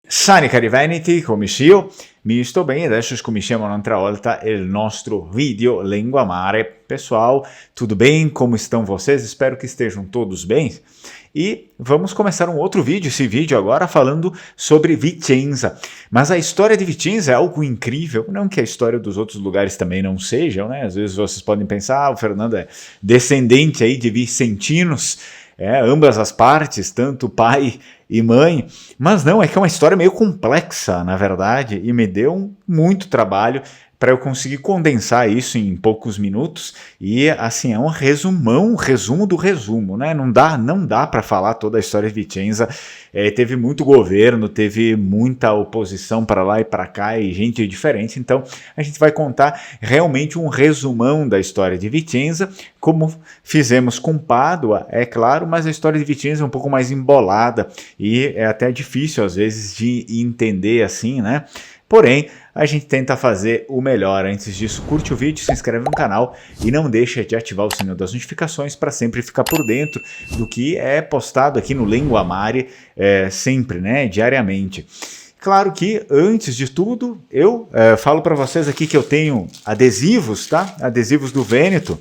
Sani cari Veneti, come io mi sto bem, adesso cominciamo un'altra volta il nostro vídeo Língua Mare. Pessoal, tudo bem? Como estão vocês? Espero que estejam todos bem. E vamos começar um outro vídeo, esse vídeo agora falando sobre Vicenza. Mas a história de Vicenza é algo incrível, não que a história dos outros lugares também não sejam, né? Às vezes vocês podem pensar, o Fernando é descendente aí de vicentinos, ambas as partes, tanto pai e mãe, mas não, é que é uma história meio complexa, na verdade, e me deu muito trabalho para eu conseguir condensar isso em poucos minutos, e assim, é um resumão, um resumo do resumo, né? Não dá para falar toda a história de Vicenza. Teve muito governo, teve muita oposição para lá e para cá, e gente diferente, então a gente vai contar realmente um resumão da história de Vicenza, como fizemos com Pádua, é claro, mas a história de Vicenza é um pouco mais embolada, e é até difícil às vezes de entender assim, né? Porém, a gente tenta fazer o melhor. Antes disso, curte o vídeo, se inscreve no canal e não deixa de ativar o sininho das notificações para sempre ficar por dentro do que é postado aqui no Língua Mare, sempre, né, diariamente. Claro que, antes de tudo, eu falo para vocês aqui que eu tenho adesivos, tá? Adesivos do Vêneto.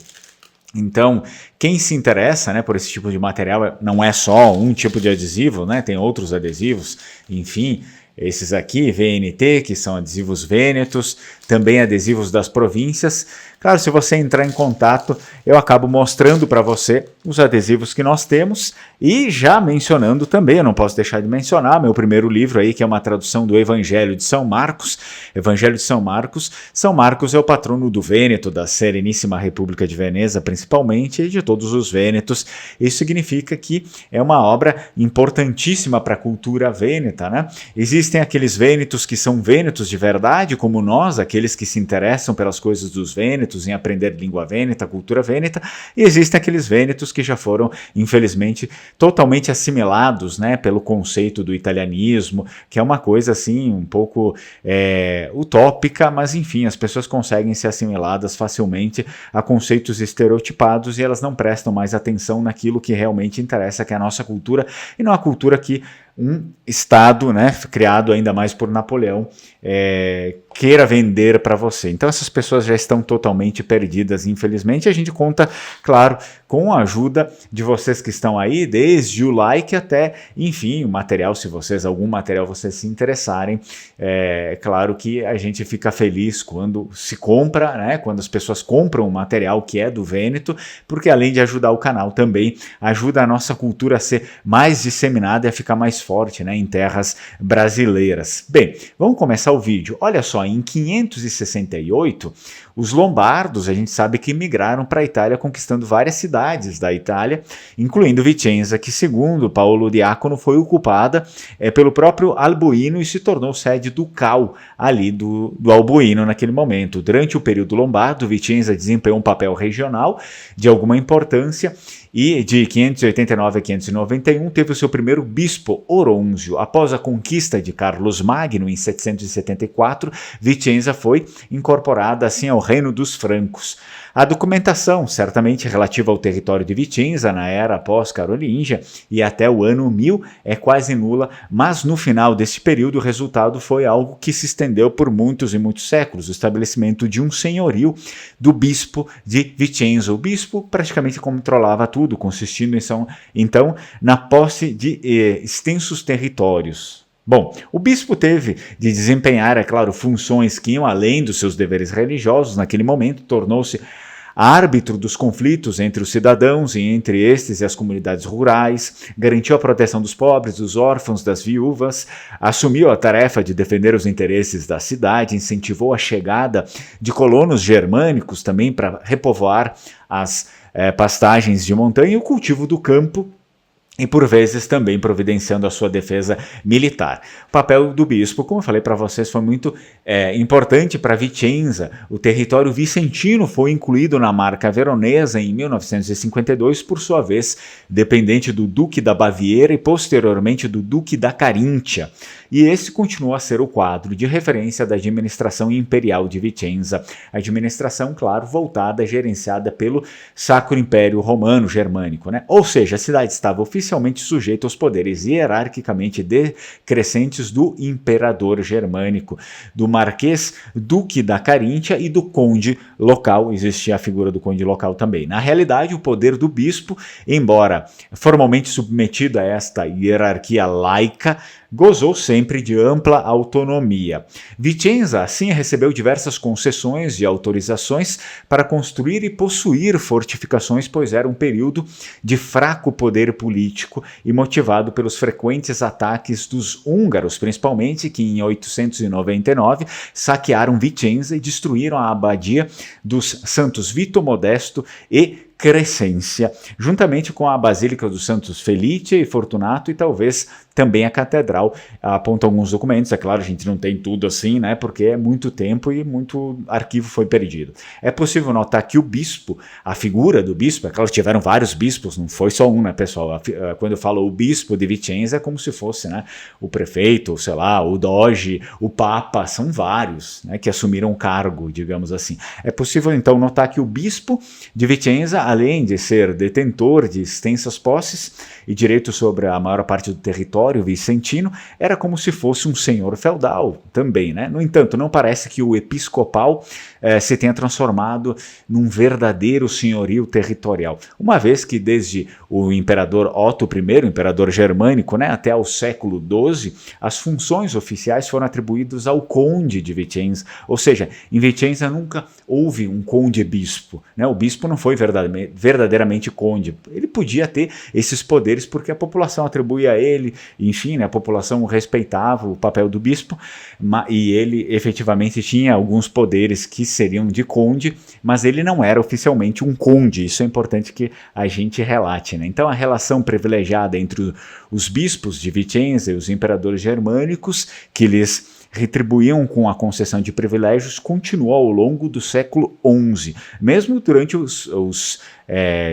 Então, quem se interessa, né, por esse tipo de material, não é só um tipo de adesivo, né? Tem outros adesivos, enfim. Esses aqui, VNT, que são adesivos vênetos, também adesivos das províncias. Claro, se você entrar em contato, eu acabo mostrando para você os adesivos que nós temos e já mencionando também, eu não posso deixar de mencionar, meu primeiro livro aí, que é uma tradução do Evangelho de São Marcos. Evangelho de São Marcos. São Marcos é o patrono do Vêneto, da Sereníssima República de Veneza, principalmente, e de todos os vênetos. Isso significa que é uma obra importantíssima para a cultura vêneta, né? Existem aqueles vênetos que são vênetos de verdade, como nós, aqueles que se interessam pelas coisas dos vênetos, em aprender língua vêneta, cultura vêneta, e existem aqueles vênetos que já foram, infelizmente, totalmente assimilados, né, pelo conceito do italianismo, que é uma coisa assim, um pouco utópica, mas enfim, as pessoas conseguem ser assimiladas facilmente a conceitos estereotipados e elas não prestam mais atenção naquilo que realmente interessa, que é a nossa cultura, e não a cultura que um Estado, né, criado ainda mais por Napoleão, queira vender para você. Então essas pessoas já estão totalmente perdidas, infelizmente. A gente conta, claro, com a ajuda de vocês que estão aí, desde o like até, enfim, o material, se vocês, algum material vocês se interessarem. Claro que a gente fica feliz quando se compra, né, quando as pessoas compram o material que é do Vêneto, porque além de ajudar o canal também, ajuda a nossa cultura a ser mais disseminada e a ficar mais forte, né, em terras brasileiras. Bem, vamos começar o vídeo. Olha só, em 568, os lombardos, a gente sabe que migraram para a Itália, conquistando várias cidades da Itália, incluindo Vicenza, que segundo Paulo Diácono foi ocupada pelo próprio Alboino e se tornou sede ducal ali do Alboino naquele momento. Durante o período lombardo, Vicenza desempenhou um papel regional de alguma importância, e de 589 a 591 teve o seu primeiro bispo, Orônzio. Após a conquista de Carlos Magno em 774, Vicenza foi incorporada assim ao reino dos francos. A documentação, certamente relativa ao território de Vicenza na era pós-carolíngia e até o ano 1000, é quase nula, mas no final desse período o resultado foi algo que se estendeu por muitos e muitos séculos, o estabelecimento de um senhorio do bispo de Vicenza. O bispo praticamente controlava tudo, consistindo então na posse de extensos territórios. Bom, o bispo teve de desempenhar, é claro, funções que iam além dos seus deveres religiosos. Naquele momento, tornou-se árbitro dos conflitos entre os cidadãos e entre estes e as comunidades rurais, garantiu a proteção dos pobres, dos órfãos, das viúvas, assumiu a tarefa de defender os interesses da cidade, incentivou a chegada de colonos germânicos também para repovoar as pastagens de montanha e o cultivo do campo, e por vezes também providenciando a sua defesa militar. O papel do bispo, como eu falei para vocês, foi muito importante para Vicenza. O território vicentino foi incluído na marca veronesa em 1952, por sua vez, dependente do Duque da Baviera e posteriormente do Duque da Caríntia. E esse continua a ser o quadro de referência da administração imperial de Vicenza. Administração, claro, voltada, gerenciada pelo Sacro Império Romano Germânico, né? Ou seja, a cidade estava oficialmente oficialmente sujeito aos poderes hierarquicamente decrescentes do imperador germânico, do marquês, duque da Caríntia e do conde local. Existia a figura do conde local também. Na realidade, o poder do bispo, embora formalmente submetido a esta hierarquia laica, gozou sempre de ampla autonomia. Vicenza, assim, recebeu diversas concessões e autorizações para construir e possuir fortificações, pois era um período de fraco poder político e motivado pelos frequentes ataques dos húngaros, principalmente, que em 899 saquearam Vicenza e destruíram a abadia dos Santos Vito Modesto e Crescência, juntamente com a Basílica dos Santos Felice e Fortunato e talvez também a Catedral. Apontam alguns documentos, é claro, a gente não tem tudo assim, né, porque é muito tempo e muito arquivo foi perdido. É possível notar que o bispo, a figura do bispo, é claro, tiveram vários bispos, não foi só um, né, pessoal? Quando eu falo o bispo de Vicenza, é como se fosse, né, o prefeito, sei lá, o doge, o papa, são vários, né, que assumiram o cargo, digamos assim. É possível, então, notar que o bispo de Vicenza, além de ser detentor de extensas posses e direito sobre a maior parte do território vicentino, era como se fosse um senhor feudal também, né? No entanto, não parece que o episcopal se tenha transformado num verdadeiro senhorio territorial, uma vez que desde o imperador Otto I, o imperador germânico, né, até o século XII, as funções oficiais foram atribuídas ao conde de Vicenza, ou seja, em Vicenza nunca houve um conde-bispo, né? O bispo não foi verdadeiramente conde, ele podia ter esses poderes porque a população atribuía a ele, enfim, né, a população respeitava o papel do bispo, e ele efetivamente tinha alguns poderes que seriam de conde, mas ele não era oficialmente um conde. Isso é importante que a gente relate, né? Então a relação privilegiada entre os bispos de Vicenza e os imperadores germânicos, que lhes retribuíam com a concessão de privilégios, continuou ao longo do século XI, mesmo durante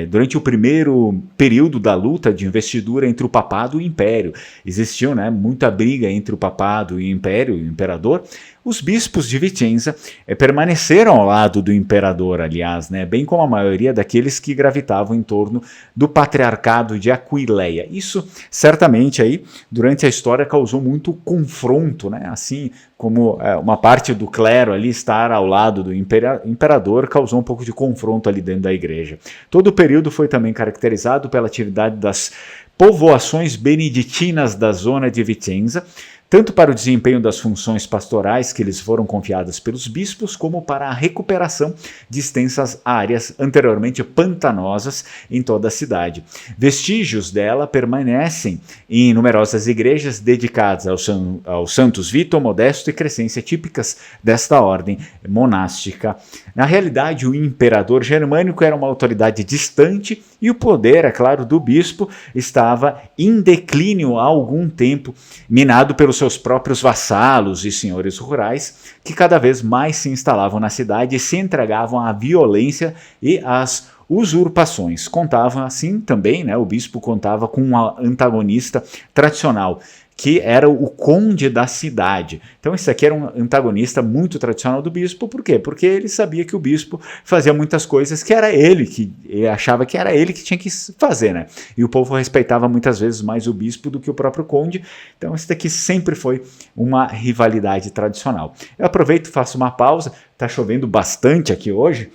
durante o primeiro período da luta de investidura entre o papado e o império. Existiu, né, muita briga entre o papado e o império, e o imperador. Os bispos de Vicenza permaneceram ao lado do imperador, aliás, né, bem como a maioria daqueles que gravitavam em torno do patriarcado de Aquileia. Isso, certamente, aí, durante a história causou muito confronto, né, assim como uma parte do clero ali estar ao lado do imperador causou um pouco de confronto ali dentro da igreja. Todo o período foi também caracterizado pela atividade das povoações beneditinas da zona de Vicenza, tanto para o desempenho das funções pastorais que lhes foram confiadas pelos bispos, como para a recuperação de extensas áreas anteriormente pantanosas em toda a cidade. Vestígios dela permanecem em numerosas igrejas dedicadas aos Santos Vito, Modesto e Crescência, típicas desta ordem monástica. Na realidade, o imperador germânico era uma autoridade distante e o poder, é claro, do bispo estava em declínio há algum tempo, minado pelos seus próprios vassalos e senhores rurais, que cada vez mais se instalavam na cidade e se entregavam à violência e às usurpações. Contava assim também, né, o bispo contava com um antagonista tradicional, que era o conde da cidade. Então esse aqui era um antagonista muito tradicional do bispo. Por quê? Porque ele sabia que o bispo fazia muitas coisas que era ele, que ele achava que era ele que tinha que fazer, né? E o povo respeitava muitas vezes mais o bispo do que o próprio conde. Então esse daqui sempre foi uma rivalidade tradicional. Eu aproveito e faço uma pausa. Tá chovendo bastante aqui hoje.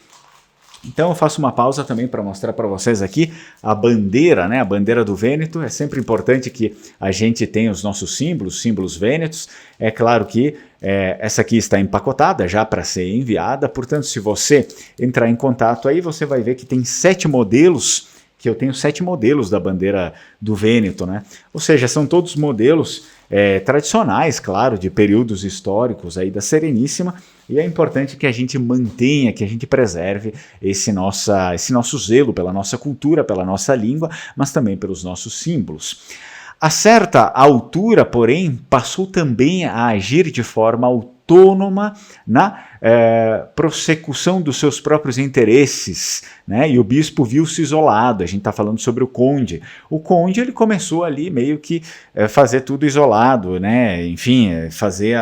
Então eu faço uma pausa também para mostrar para vocês aqui a bandeira, né? A bandeira do Vêneto. É sempre importante que a gente tenha os nossos símbolos vênetos. É claro que essa aqui está empacotada já para ser enviada, portanto, se você entrar em contato aí, você vai ver que tem 7 modelos, que eu tenho 7 modelos da bandeira do Vêneto, né? Ou seja, são todos modelos tradicionais, claro, de períodos históricos aí da Sereníssima, e é importante que a gente mantenha, que a gente preserve esse nosso zelo pela nossa cultura, pela nossa língua, mas também pelos nossos símbolos. A certa altura, porém, passou também a agir de forma autônoma na prossecução dos seus próprios interesses, né? E o bispo viu-se isolado. A gente está falando sobre o conde. O conde ele começou ali meio que fazer tudo isolado, né? Enfim, fazer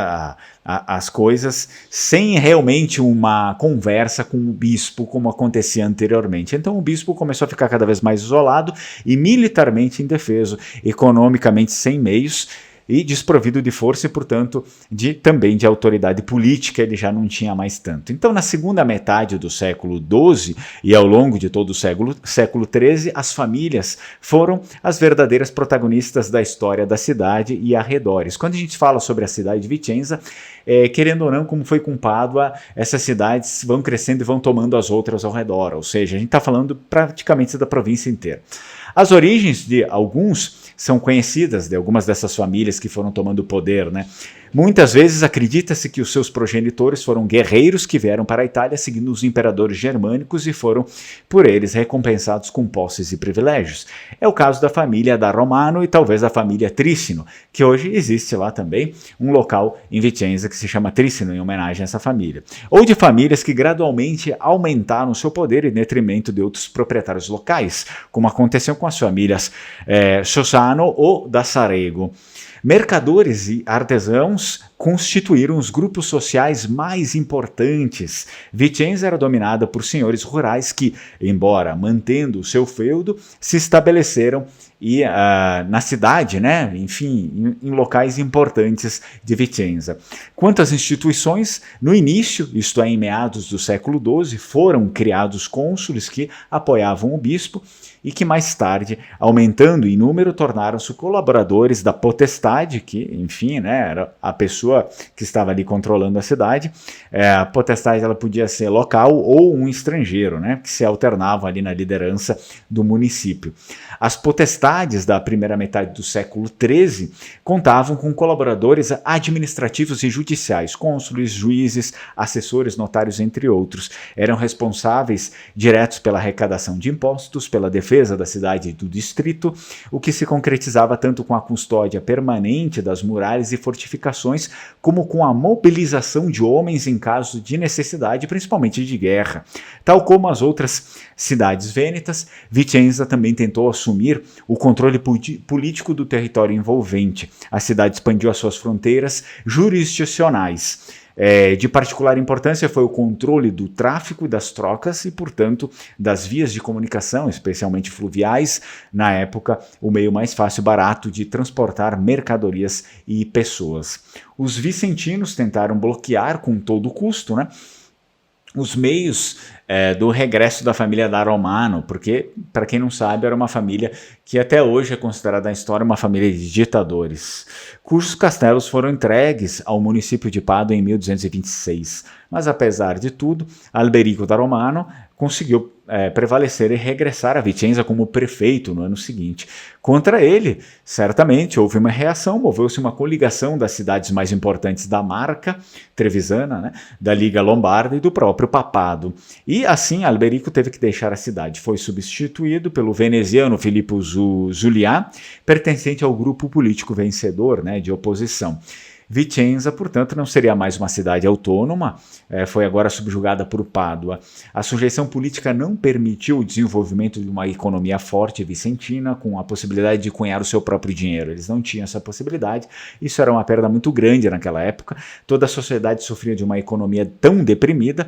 as coisas sem realmente uma conversa com o bispo, como acontecia anteriormente. Então o bispo começou a ficar cada vez mais isolado e militarmente indefeso, economicamente sem meios, e desprovido de força e, portanto, também de autoridade política, ele já não tinha mais tanto. Então, na segunda metade do século XII e ao longo de todo o século XIII, as famílias foram as verdadeiras protagonistas da história da cidade e arredores. Quando a gente fala sobre a cidade de Vicenza, querendo ou não, como foi com Pádua, essas cidades vão crescendo e vão tomando as outras ao redor, ou seja, a gente está falando praticamente da província inteira. As origens de alguns são conhecidas, de algumas dessas famílias que foram tomando poder, né? Muitas vezes acredita-se que os seus progenitores foram guerreiros que vieram para a Itália seguindo os imperadores germânicos e foram, por eles, recompensados com posses e privilégios. É o caso da família da Romano e talvez da família Trissino, que hoje existe lá também um local em Vicenza que se chama Trissino, em homenagem a essa família. Ou de famílias que gradualmente aumentaram seu poder em detrimento de outros proprietários locais, como aconteceu com as famílias Sossano ou da Sarego. Mercadores e artesãos constituíram os grupos sociais mais importantes. Vicenza era dominada por senhores rurais que, embora mantendo o seu feudo, se estabeleceram na cidade, né? Enfim, em locais importantes de Vicenza. Quanto às instituições, no início, isto é, em meados do século XII, foram criados cônsules que apoiavam o bispo e que mais tarde, aumentando em número, tornaram-se colaboradores da potestade, que, enfim, né, era a pessoa que estava ali controlando a cidade. A potestade ela podia ser local ou um estrangeiro, né, que se alternavam ali na liderança do município. As potestades da primeira metade do século XIII contavam com colaboradores administrativos e judiciais, cônsules, juízes, assessores, notários, entre outros. Eram responsáveis diretos pela arrecadação de impostos, pela defesa da cidade e do distrito, o que se concretizava tanto com a custódia permanente das muralhas e fortificações, como com a mobilização de homens em caso de necessidade, principalmente de guerra. Tal como as outras cidades vênetas, Vicenza também tentou assumir o controle político do território envolvente. A cidade expandiu as suas fronteiras jurisdicionais. De particular importância foi o controle do tráfico e das trocas e, portanto, das vias de comunicação, especialmente fluviais, na época, o meio mais fácil e barato de transportar mercadorias e pessoas. Os vicentinos tentaram bloquear com todo custo, né, os meios do regresso da família da Romano, porque, para quem não sabe, era uma família que até hoje é considerada na história uma família de ditadores, cujos castelos foram entregues ao município de Pádua em 1226. Mas, apesar de tudo, Alberico da Romano conseguiu prevalecer e regressar a Vicenza como prefeito no ano seguinte. Contra ele, certamente, houve uma reação, moveu-se uma coligação das cidades mais importantes da Marca Trevisana, né, da Liga Lombarda e do próprio papado. E assim Alberico teve que deixar a cidade. Foi substituído pelo veneziano Filippo Zulià, pertencente ao grupo político vencedor, né, de oposição. Vicenza, portanto, não seria mais uma cidade autônoma, foi agora subjugada por Pádua. A sujeição política não permitiu o desenvolvimento de uma economia forte vicentina, com a possibilidade de cunhar o seu próprio dinheiro. Eles não tinham essa possibilidade, isso era uma perda muito grande naquela época. Toda a sociedade sofria de uma economia tão deprimida,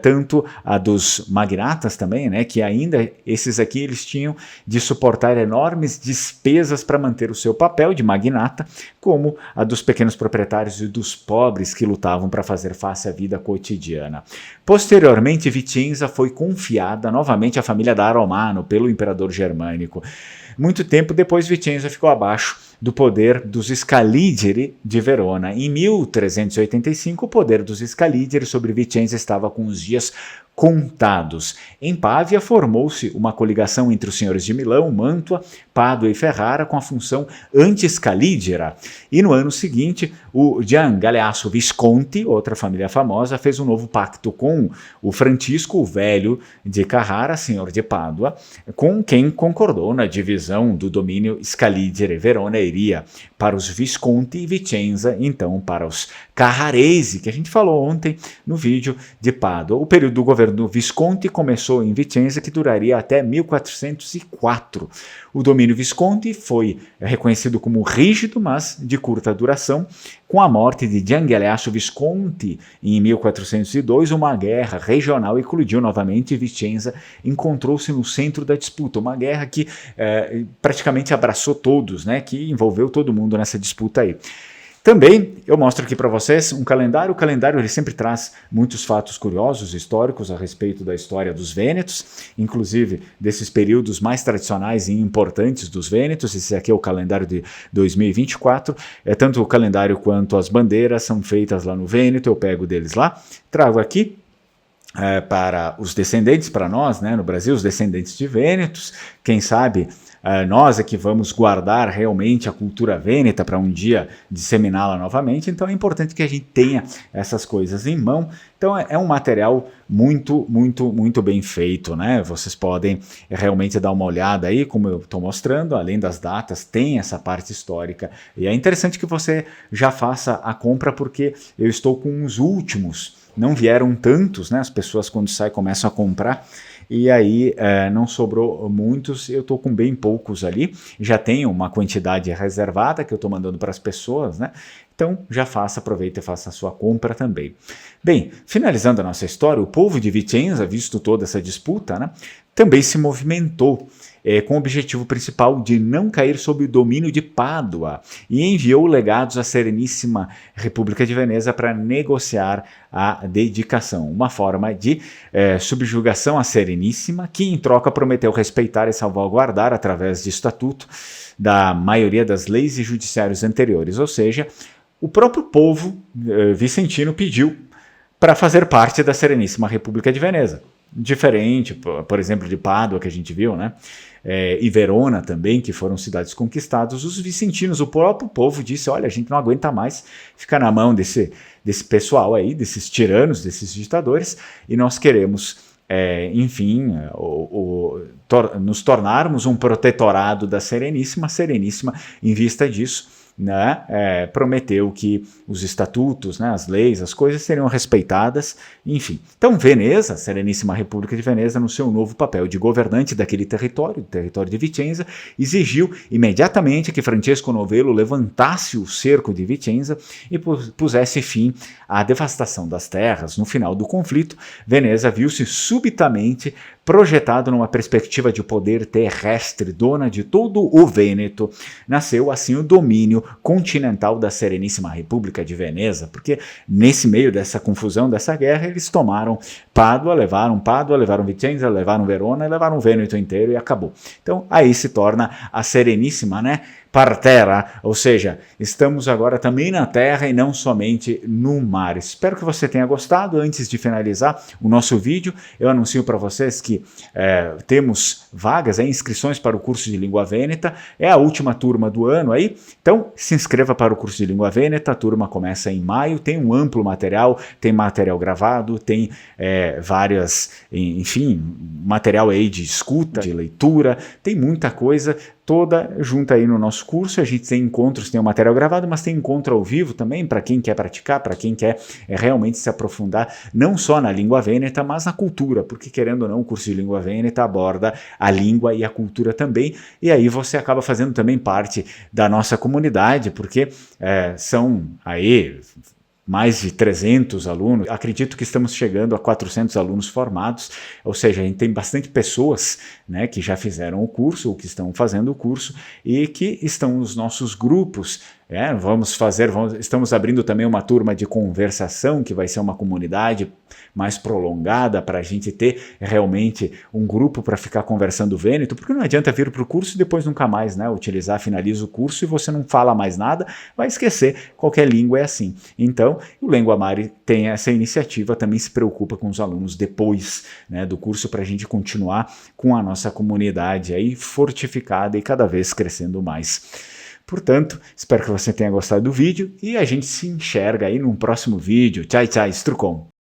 tanto a dos magnatas também, né, que ainda esses aqui eles tinham de suportar enormes despesas para manter o seu papel de magnata, como a dos pequenos proprietários e dos pobres que lutavam para fazer face à vida cotidiana. Posteriormente, Vicenza foi confiada novamente à família da Romano pelo imperador germânico. Muito tempo depois, Vicenza ficou abaixo do poder dos Scaligeri de Verona. Em 1385, o poder dos Scaligeri sobre Vicenza estava com os dias contados. Em Pávia formou-se uma coligação entre os senhores de Milão, Mantua, Pádua e Ferrara com a função anti-escalígera. E no ano seguinte, o Gian Galeazzo Visconti, outra família famosa, fez um novo pacto com o Francisco, o velho de Carrara, senhor de Pádua, com quem concordou na divisão do domínio Scalígere. Verona iria para os Visconti e Vicenza, então, para os Carraresi, que a gente falou ontem no vídeo de Pádua. O período do governo do Visconti começou em Vicenza, que duraria até 1404. O domínio Visconti foi reconhecido como rígido, mas de curta duração. Com a morte de Gian Galeazzo Visconti em 1402, uma guerra regional eclodiu novamente e Vicenza encontrou-se no centro da disputa. Uma guerra que praticamente abraçou todos, né, que envolveu todo mundo nessa disputa aí. Também eu mostro aqui para vocês um calendário. O calendário ele sempre traz muitos fatos curiosos, históricos a respeito da história dos Vênetos, inclusive desses períodos mais tradicionais e importantes dos Vênetos. Esse aqui é o calendário de 2024. Tanto o calendário quanto as bandeiras são feitas lá no Vêneto. Eu pego deles lá, trago aqui. Para os descendentes, para nós, né, no Brasil, os descendentes de Vênetos, quem sabe nós é que vamos guardar realmente a cultura vêneta para um dia disseminá-la novamente, então é importante que a gente tenha essas coisas em mão. Então é um material muito, muito, muito bem feito, né? Vocês podem realmente dar uma olhada aí, como eu estou mostrando, além das datas, tem essa parte histórica. E é interessante que você já faça a compra, porque eu estou com os últimos. Não vieram tantos, né? As pessoas quando saem começam a comprar e aí não sobrou muitos, eu estou com bem poucos ali, já tenho uma quantidade reservada que eu estou mandando para as pessoas, né? Então já aproveita e faça a sua compra também. Bem, finalizando a nossa história, o povo de Vicenza, visto toda essa disputa, né, também se movimentou com o objetivo principal de não cair sob o domínio de Pádua e enviou legados à Sereníssima República de Veneza para negociar a dedicação, uma forma de subjugação à Sereníssima, que em troca prometeu respeitar e salvaguardar através de estatuto da maioria das leis e judiciários anteriores, ou seja, o próprio povo vicentino pediu para fazer parte da Sereníssima República de Veneza. Diferente, por exemplo, de Pádua, que a gente viu, né? E Verona também, que foram cidades conquistadas, os vicentinos, o próprio povo disse, olha, a gente não aguenta mais ficar na mão desse pessoal aí, desses tiranos, desses ditadores, e nós queremos, enfim, nos tornarmos um protetorado da Sereníssima. A Sereníssima, em vista disso, né, prometeu que os estatutos, né, as leis, as coisas seriam respeitadas, enfim. Então Veneza, a Sereníssima República de Veneza, no seu novo papel de governante daquele território, o território de Vicenza, exigiu imediatamente que Francesco Novello levantasse o cerco de Vicenza e pusesse fim à devastação das terras. No final do conflito, Veneza viu-se subitamente projetado numa perspectiva de poder terrestre, dona de todo o Vêneto. Nasceu assim o domínio continental da Sereníssima República de Veneza, porque nesse meio dessa confusão, dessa guerra, eles tomaram Pádua, levaram Vicenza, levaram Verona, levaram o Vêneto inteiro e acabou. Então aí se torna a Sereníssima, né, Partera, ou seja, estamos agora também na terra e não somente no mar. Espero que você tenha gostado. Antes de finalizar o nosso vídeo, eu anuncio para vocês que temos vagas, inscrições para o curso de Língua Vêneta, é a última turma do ano aí, então se inscreva para o curso de Língua Vêneta, a turma começa em maio, tem um amplo material, tem material gravado, tem várias, enfim, material aí de escuta, de leitura, tem muita coisa, toda junta aí no nosso curso. A gente tem encontros, tem o material gravado, mas tem encontro ao vivo também, para quem quer praticar, para quem quer realmente se aprofundar, não só na língua vêneta, mas na cultura, porque querendo ou não, o curso de língua vêneta aborda a língua e a cultura também, e aí você acaba fazendo também parte da nossa comunidade, porque são aí mais de 300 alunos, acredito que estamos chegando a 400 alunos formados, ou seja, a gente tem bastante pessoas, né, que já fizeram o curso ou que estão fazendo o curso e que estão nos nossos grupos Estamos abrindo também uma turma de conversação, que vai ser uma comunidade mais prolongada para a gente ter realmente um grupo para ficar conversando Vêneto, porque não adianta vir para o curso e depois nunca mais, né, utilizar, finaliza o curso e você não fala mais nada, vai esquecer. Qualquer língua é assim. Então, o Lenguamare tem essa iniciativa, também se preocupa com os alunos depois, né, do curso, para a gente continuar com a nossa comunidade aí fortificada e cada vez crescendo mais. Portanto, espero que você tenha gostado do vídeo e a gente se enxerga aí num próximo vídeo. Tchau, tchau, Strucon!